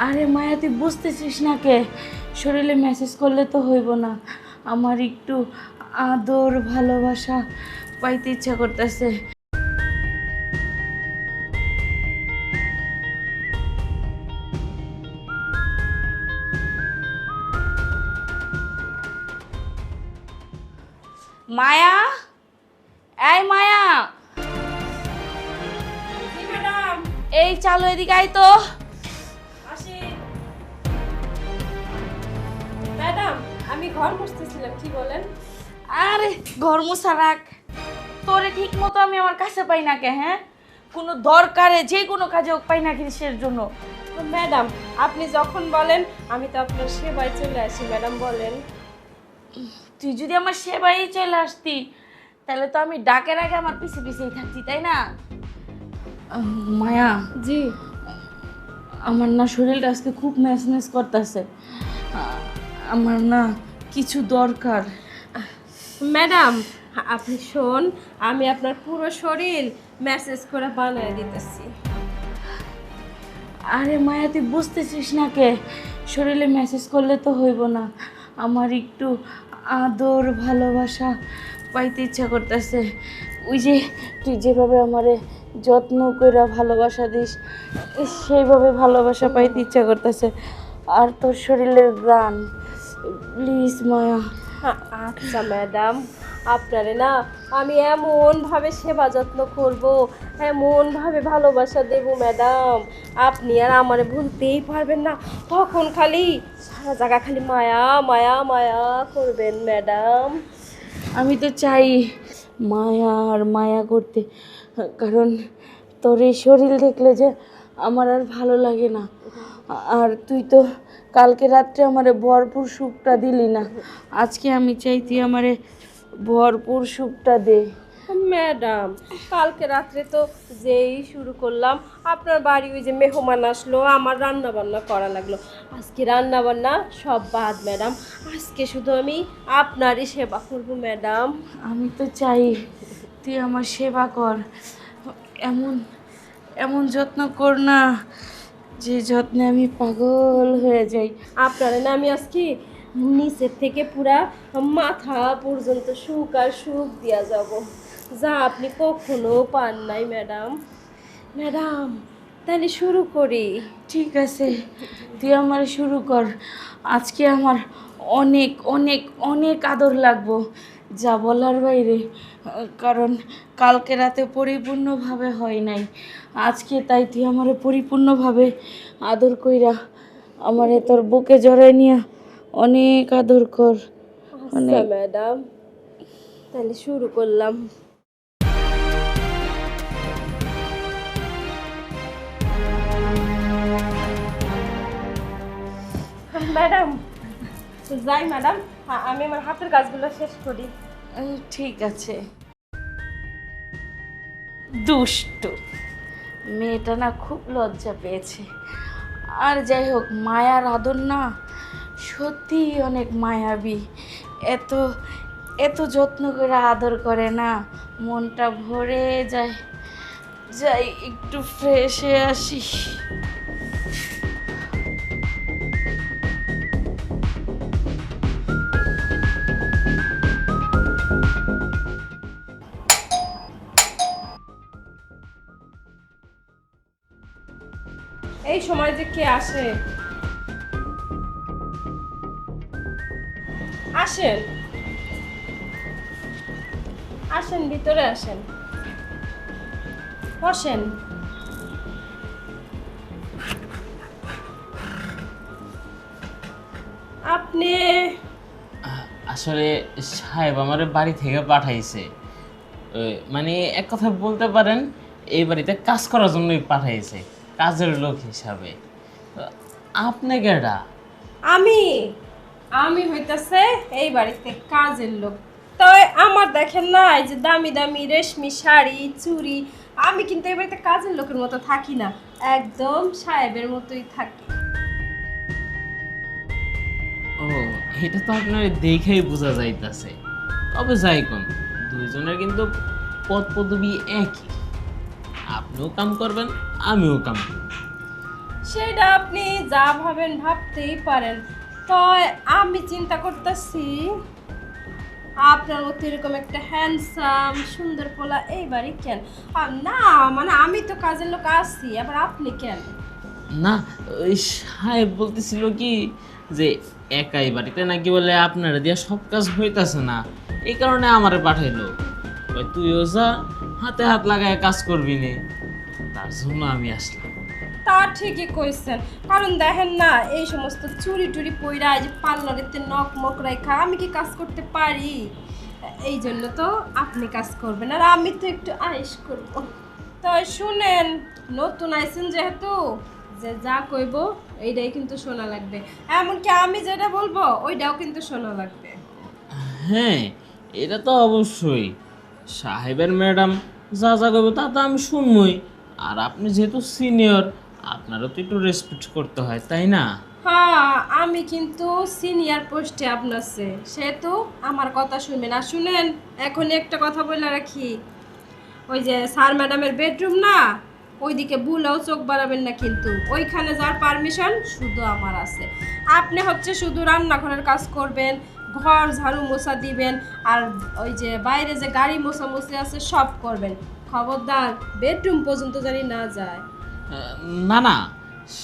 আরে মায়া, তুই বুঝতেছিস না কে? শরীরে মেসেজ করলে তো হইব না। আমার একটু আদর ভালোবাসা পাইতে ইচ্ছা করতেছে। মায়া, এই মায়া, জি ম্যাডাম। এই চালু এদিকে আয় তো। আসি ম্যাডাম, আমি ঘর মুছতেছিলাম, কি বলেন? আরে ঘর মোছা রাখ, তোরে ঠিক মতো আমি আমার কাছে পাই না কে? হ্যাঁ, কোনো দরকারে যে কোনো কাজে হোক পাই না কিসের জন্য? তো ম্যাডাম, আপনি যখন বলেন আমি তো আপনার সেবায় চলে আসি। ম্যাডাম বলেন। তুই যদি আমার সেবাই চলে আসতি তাহলে তো আমি ডাকের আগে আমার পিছে পিছেই থাকতি, তাই না? মায়া, জি আমার না শরীরটা আজকে খুব ম্যাচ করতেছে। আমার না কিছু দরকার। ম্যাডাম, আপনি শোন, আমি আপনার পুরো শরীর মেসেজ করে বানিয়ে দিতেছি। আরে মায়া, তুই বুঝতেছিস না কে? শরীরে মেসেজ করলে তো হইব না। আমার একটু আদর ভালোবাসা পাইতে ইচ্ছা করতেছে। ওই যে তুই যেভাবে আমারে যত্ন করে ভালোবাসা দিস, সেইভাবে ভালোবাসা পাইতে ইচ্ছা করতেছে। আর তোর শরীরের গ্রান, প্লিজ মায়া। আচ্ছা ম্যাডাম, আপনারে না আমি এমনভাবে সেবা যত্ন করব, এমনভাবে ভালোবাসা দেব ম্যাডাম, আপনি আর আমারে ভুলতেই পারবেন না। তখন খালি সারা জায়গা খালি মায়া মায়া মায়া করবেন ম্যাডাম। আমি তো চাই মায়া আর মায়া করতে, কারণ তোর এই শরীর দেখলে যে আমার আর ভালো লাগে না। আর তুই তো কালকে রাত্রে আমারে ভরপুর সুখটা দিলি না। আজকে আমি চাই তুই আমারে ভরপুর সুখটা দে। ম্যাডাম, কালকে রাত্রে তো যেই শুরু করলাম, আপনার বাড়ি ওই যে মেহমান আসলো, আমার রান্না বান্না করা লাগলো। আজকে রান্না বান্না সব বাদ ম্যাডাম, আজকে শুধু আমি আপনারই সেবা করব ম্যাডাম। আমি তো চাই তুই আমার সেবা কর, এমন এমন যত্ন কর না যে যত্নে আমি পাগল হয়ে যাই। আপনারা না আমি আজকে নিচের থেকে পুরা মাথা পর্যন্ত সুখ আর সুখ দিয়া যাব, যা আপনি কখনো পান নাই ম্যাডাম। ম্যাডাম, তাহলে শুরু করি। ঠিক আছে, তুই আমার শুরু কর। আজকে আমার অনেক অনেক অনেক আদর লাগবো, যা বলার বাইরে। কারণ কালকে রাতে পরিপূর্ণভাবে হয় নাই। আজকে তাই তুই আমারে পরিপূর্ণভাবে আদর কইরা আমারে তোর বুকে জড়াই নিয়ে অনেক আদর কর। আচ্ছা অনেক। ম্যাডাম, তাহলে শুরু করলাম। ম্যাডাম, যাই ম্যাডাম, আমি আমার হাতের কাজগুলো শেষ করি। ঠিক আছে। দুষ্টু মেয়েটা না খুব লজ্জা পেয়েছে। আর যাই হোক, মায়ার আদর না সত্যিই অনেক মায়াবী। এত এত যত্ন করে আদর করে না, মনটা ভরে যায়। যাই একটু ফ্রেশ হয়ে আসি। এই সময় যে কে আসে? আসেন আসেন, ভিতরে আসেন, বসেন। আপনি আসলে সাহেব আমার বাড়ি থেকে পাঠাইছে। মানে এক কথা বলতে পারেন এই বাড়িতে কাজ করার জন্যই পাঠাইছে, কাজের লোক হিসাবে। তো আপনি কেডা? আমি আমি হইতাছে এই বাড়িতে কাজের লোক। তো আমার দেখেন না, এই যে দামি দামি রেশমি শাড়ি চুড়ি, আমি কিন্তু এই বাড়িতে কাজের লোকের মতো থাকি না, একদম সাহেবের মতোই থাকি। ও, এটা তো আপনার দেখেই বোঝা যাইতাছে। তবে যাই কোন, দুইজনের কিন্তু পদ পদবি একই। আপনিও কাম করবেন, আমিও কাম করব। সেটা আপনি যা ভাবেন ভাবতেই পারেন। তো আমি চিন্তা করতেছি আপনার মতো এরকম একটা হ্যান্ডসাম সুন্দর পোলা এই বাড়ি কেন? না মানে আমি তো কাজের লোক আছি, আবার আপনি কেন? না, ওই সাহেব বলতেছিল কি যে একাই বাড়িতে নাকি বলে আপনারা দিয়া সব কাজ হইতাছে না, এই কারণে আমারে পাঠাইলো। কই তুইও যা, হাতে হাত লাগায় কাজ করবি নে, তার জন্য আমি আসলাম। তা ঠিকই কইছেন, কারণ দেখেন না এই সমস্ত চুরি টুরি পইরা এই যে পার্লারেতে নখ মক রাখা আমি কি কাজ করতে পারি? এই জন্য তো আপনি কাজ করবেন আর আমি তো একটু আয়েশ করব। তো শুনেন, নতুন আইছেন যেহেতু, যে যা কইব এইটাই কিন্তু শোনা লাগবে, এমনকি আমি যেটা বলবো ওইটাও কিন্তু শোনা লাগবে। হ্যাঁ, এটা তো অবশ্যই, সাহেবের ম্যাডাম যা যা করবে তা তো আমি শুনবই। আর আপনি যেহেতু সিনিয়র, আপনারও তো একটু রেসপেক্ট করতে হয়, তাই না? হ্যাঁ, আমি কিন্তু সিনিয়র পোস্টে আপনার সেহেতু আমার কথা শুনবেন। আর শুনেন, এখনই একটা কথা বলে রাখি, ওই যে স্যার ম্যাডামের বেডরুম না, ওইদিকে ভুলেও চোখ বাড়াবেন না, কিন্তু ওইখানে যাওয়ার পারমিশন শুধু আমার আছে। আপনি হচ্ছে শুধু রান্নাঘরের কাজ করবেন, ঘর ঝাড়ু মোছা দিবেন, আর ওই যে বাইরে যে গাড়ি মোছামুছি আছে সব করবেন। খবরদার বেডরুম পর্যন্ত জানি না যায়। না না,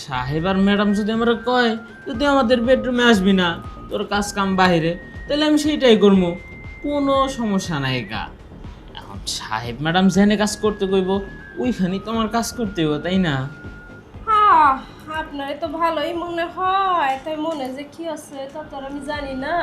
সাহেব আর ম্যাডাম যদি আমরা কয় যদি আমাদের বেডরুমে আসবি না, তোর কাজ কাম বাইরে, তাহলে আমি সেইটাই করবো, কোনো সমস্যা নাই গা। এখন সাহেব ম্যাডাম যেখানে কাজ করতে কইব ওইখানেই তো আমার কাজ করতে হইব, তাই না? হ্যাঁ, আপনার তো ভালোই মনে হয়, তাই মনে যে কি আছে তা তো আর আমি জানি না।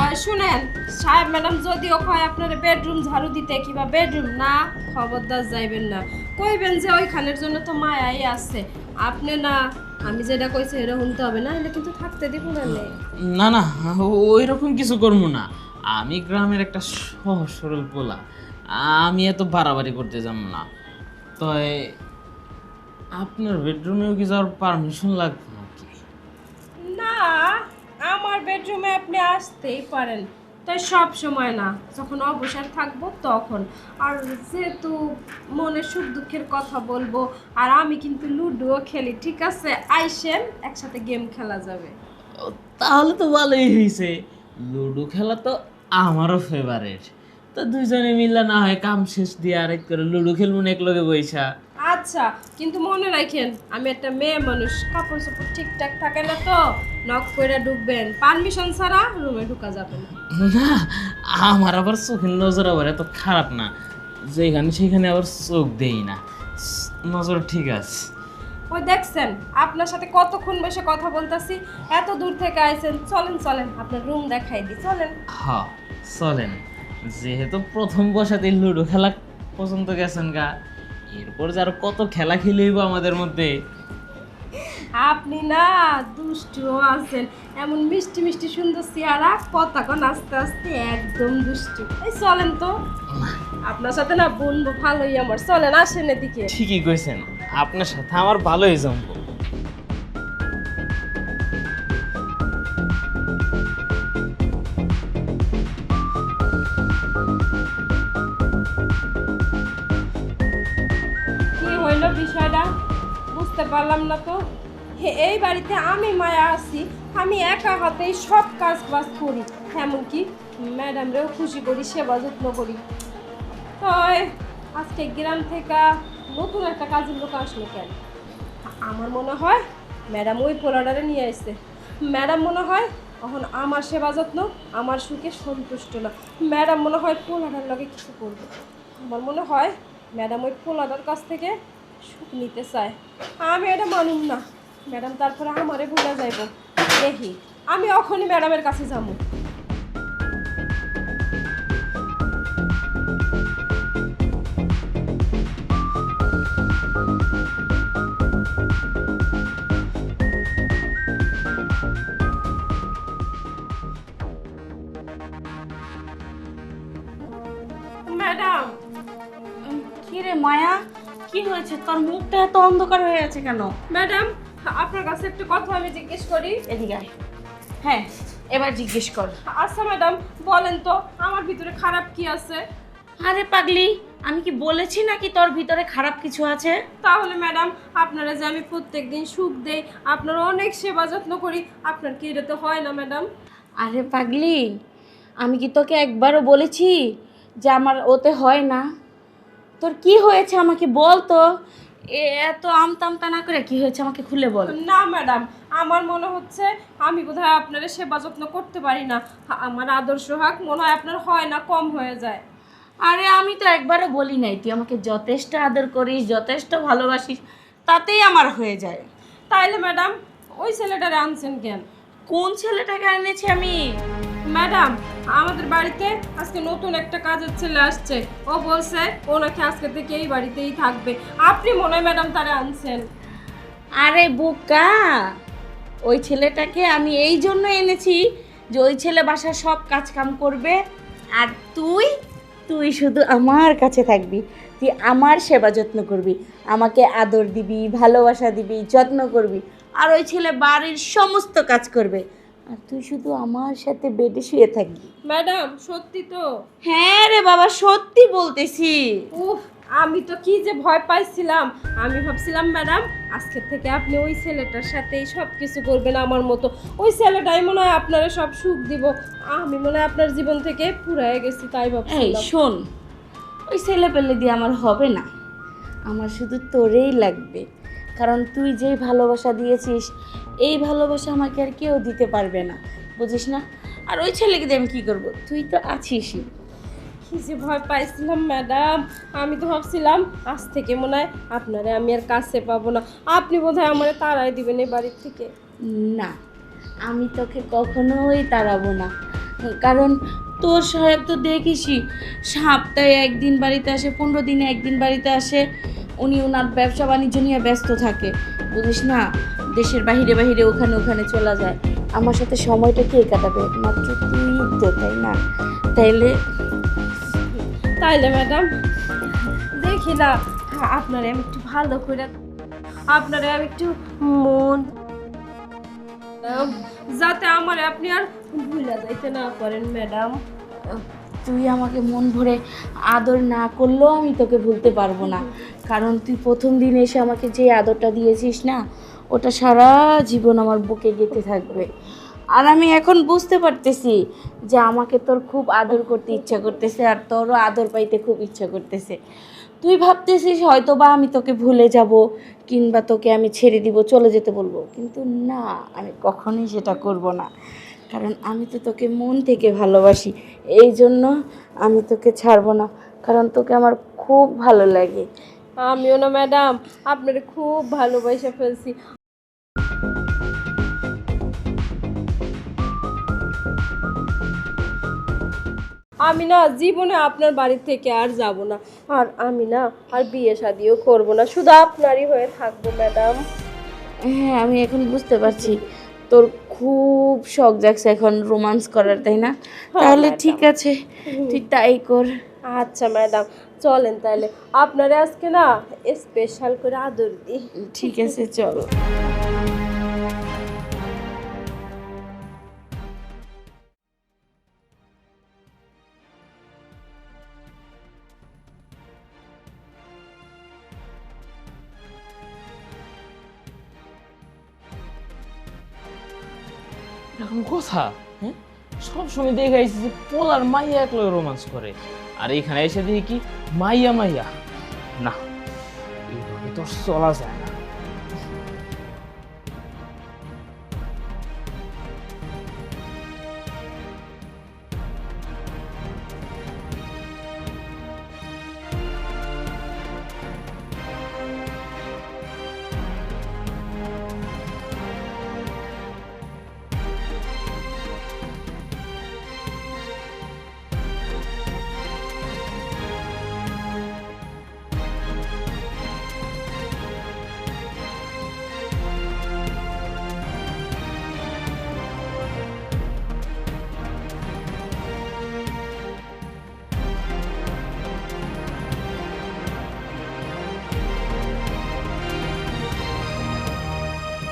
আর শুনেন, সাহেব ম্যাডাম যদিও কয় আপনার বেডরুম ঝাড়ু দিতে কিংবা বেডরুম না, খবরদার যাইবেন না, কইবেন যে ওইখানের জন্য তো মায়াই আছে। আপনি না, আমি যেটা কইছি এটা শুনতে হবে না, এটা কিন্তু থাকতে দিব না। না না, ওই রকম কিছু করবো না, আমি গ্রামের একটা সহজ সরল পোলা, আমি এত বাড়াবাড়ি করতে যাব না। তো আপনার বেডরুমেও কি যাওয়ার পারমিশন লাগবে নাকি? না, আমার বেডরুমে আপনি আসতেই পারেন, তাই সব সময় না, যখন অবসর থাকবো তখন। আর যেহেতু মনে সুখ দুঃখের কথা বলবো, আর আমি কিন্তু লুডোও খেলি, ঠিক আছে? আইসেন, একসাথে গেম খেলা যাবে। ও, তাহলে তো ভালোই হয়েছে, লুডো খেলা তো আমারও ফেভারিট। তো দুজনে মিললে না হয় কাম শেষ দিয়ে আরেক করে লুডো খেলবো না একলগে বইসা। আচ্ছা, কিন্তু মনে রাখেন আমি একটা মেয়ে মানুষ, কাপড় চোপড় ঠিকঠাক থাকে না তো, নক করে ঢুকবেন, পারমিশন ছাড়া রুমে ঢুকা যাবে না। না, আমার আবার চোখের নজর আবার এত খারাপ না, যেখানে সেখানে আবার চোখ দেই না, নজর ঠিক আছে। ওই দেখছেন, আপনার সাথে কতক্ষণ বসে কথা বলতেছি, এত দূর থেকে আইছেন, চলেন চলেন আপনার রুম দেখাই দিই, চলেন। হ্যাঁ চলেন, যেহেতু প্রথম বসাতেই লুডো খেলা পর্যন্ত গেছেন গা, এরপর যে আরো কত খেলা খেলেইব আমাদের মধ্যে। আপনি না দুষ্টুও আছেন, এমন মিষ্টি মিষ্টি সুন্দর চেহারা, পতাকন আস্তে আস্তে একদম দুষ্টু। এই চলেন তো, আপনার সাথে না বলবো ভালোই আমার, চলেন আসেন এদিকে। ঠিকই কইছেন, আপনার সাথে আমার ভালোই জমবো। কি হইল বিষয়টা বুঝতে পারলাম না তো। এই বাড়িতে আমি মায়া আছি, আমি একা হাতেই সব কাজ বাজ করি, এমনকি ম্যাডামরেও খুশি করি, সেবা যত্ন করি। তো আজকে গ্রাম থেকে নতুন একটা কাজের লোক আসলো কেন? আমার মনে হয় ম্যাডাম ওই পোলাডারে নিয়ে আসছে। ম্যাডাম মনে হয় এখন আমার সেবা যত্ন, আমার সুখে সন্তুষ্ট না, ম্যাডাম মনে হয় পোলাডার লগে কিছু করবে। আমার মনে হয় ম্যাডাম ওই পোলাডার কাছ থেকে সুখ নিতে চায়, আমি এটা মানুম না। ম্যাডাম তারপরে আমারে ভুলে যাইব, দেখি আমি এখনই ম্যাডামের কাছে যাবো। ম্যাডাম, কি রে মায়া, কি হয়েছে? তোর মুখটা এত অন্ধকার হয়ে আছে কেন? ম্যাডাম আপনার কাছে একটা কথা আমি জিজ্ঞেস করি। এদিকে আয়। হ্যাঁ, এবার জিজ্ঞেস কর। আচ্ছা ম্যাডাম, বলেন তো আমার ভিতরে খারাপ কি আছে? আরে পাগলি, আমি কি বলেছি নাকি তোর ভিতরে খারাপ কিছু আছে? তাহলে ম্যাডাম আপনারা যে আমি প্রত্যেকদিন সুখ দেই, আপনার অনেক সেবা যত্ন করি, আপনার কি এটা তো হয় না ম্যাডাম? আরে পাগলি, আমি কি তোকে একবারও বলেছি যে আমার ওতে হয় না? তোর কি হয়েছে আমাকে বল তো। এত আমতামতা না করে কি হয়েছে আমাকে খুলে বল। না ম্যাডাম, আমার মনে হচ্ছে আমি বোধহয় আপনার সেবা যত্ন করতে পারি না। আমার আদর্শ হাক মনে হয় আপনার হয় না, কম হয়ে যায়। আরে আমি তো একবারও বলি নাই, তুই আমাকে যথেষ্ট আদর করিস, যথেষ্ট ভালোবাসিস, তাতেই আমার হয়ে যায়। তাইলে ম্যাডাম ওই ছেলেটারে আনছেন কেন? কোন ছেলেটাকে এনেছি আমি? ম্যাডাম, আমাদের বাড়িতে আজকে নতুন একটা কাজের ছেলে আসছে। ও বলছে ও নাকি আজকে থেকে এই বাড়িতেই থাকবে। আপনি মনে হয় ম্যাডাম তারে আনছেন। আরে বোকা, ওই ছেলেটাকে আমি এই জন্য এনেছি যে ওই ছেলে বাসার সব কাজ কাম করবে, আর তুই তুই শুধু আমার কাছে থাকবি, তুই আমার সেবা যত্ন করবি, আমাকে আদর দিবি, ভালোবাসা দিবি, যত্ন করবি, আর ওই ছেলে বাড়ির সমস্ত কাজ করবে, আর তুই শুধু আমার সাথে বেডে শুয়ে থাকবি। ম্যাডাম সত্যি তো? হ্যাঁ রে বাবা, সত্যি বলতেছি। উফ, আমি তো কি যে ভয় পাইছিলাম। আমি ভাবছিলাম ম্যাডাম আজকে থেকে আপনি ওই ছেলেটার সাথেই সব কিছু করবেন আমার মতো। ওই ছেলেটাই মনে হয় আপনারা সব সুখ দিব। আমি মনে হয় আপনার জীবন থেকে ফুরায় গেছি, তাই এই ভাবছিলাম। শোন, ওই ছেলে পেলে দিয়ে আমার হবে না, আমার শুধু তোরেই লাগবে, কারণ তুই যেই ভালোবাসা দিয়েছিস এই ভালোবাসা আমাকে আর কেউ দিতে পারবে না, বুঝিস না? আর ওই ছেলেকে দিয়ে আমি কী করবো, তুই তো আছিসই। কি যে ভয় পাইছিলাম ম্যাডাম। আমি তো ভাবছিলাম আজ থেকে মনে হয় আপনারে আমি আর কাছে পাবো না। আপনি বোধহয় আমারে তাড়াই দিবেন এই বাড়ির থেকে। না, আমি তোকে কখনোই তাড়াবো না, কারণ তোর সাহেব তো দেখিসই সপ্তাহে একদিন বাড়িতে আসে, 15 দিনে একদিন বাড়িতে আসে। উনি ওনার ব্যবসা বাণিজ্য নিয়ে ব্যস্ত থাকে, বুঝিস না? দেশের বাহিরে বাহিরে ওখানে ওখানে চলে যায়। আমার সাথে সময়টা কে কাটাবে? একমাত্র তুই তো, তাই না? তাইলে তাইলে ম্যাডাম দেখি না, আপনারে আমি একটু ভালো করে, আপনারে আমি একটু মন, যাতে আমারে আপনি আর ভুলে যাইতে না পারেন ম্যাডাম। তুই আমাকে মন ভরে আদর না করলেও আমি তোকে ভুলতে পারবো না, কারণ তুই প্রথম দিন এসে আমাকে যে আদরটা দিয়েছিস না, ওটা সারা জীবন আমার বুকে গেঁথে থাকবে। আর আমি এখন বুঝতে পারতেছি যে আমাকে তোর খুব আদর করতে ইচ্ছা করতেছে, আর তোরও আদর পাইতে খুব ইচ্ছা করতেছে। তুই ভাবতেছিস হয়তো বা আমি তোকে ভুলে যাব, কিংবা তোকে আমি ছেড়ে দিব, চলে যেতে বলবো, কিন্তু না, আমি কখনোই সেটা করব না, কারণ আমি তো তোকে মন থেকে ভালোবাসি। এই জন্য আমি তোকে ছাড়বো না, কারণ তোকে আমার খুব ভালো লাগে। আমিও না ম্যাডাম আপনারে খুব ভালোবাসা ফেলছি। আমি না জীবনে আপনার বাড়ি থেকে আর যাব না, আর আমি না আর বিয়ে শাদিও করব না, শুধু আপনারই হয়ে থাকবো ম্যাডাম। হ্যাঁ, আমি এখন বুঝতে পারছি তোর খুব শখ জাগছে এখন রোমান্স করার, তাই না? তাহলে ম্যাডাম। ঠিক আছে, তুই তাই কর। আচ্ছা ম্যাডাম, চলেন তাহলে আপনারে আজকে না স্পেশাল করে আদর দিই। ঠিক আছে, চল। এখন কথা, হ্যাঁ, সবসময় দেখে আইসি যে পোলার মাইয়া একলো রোমান্স করে, আর এখানে এসে দেখি কি মাইয়া মাইয়া। না, এইভাবে তো চলা যায় না।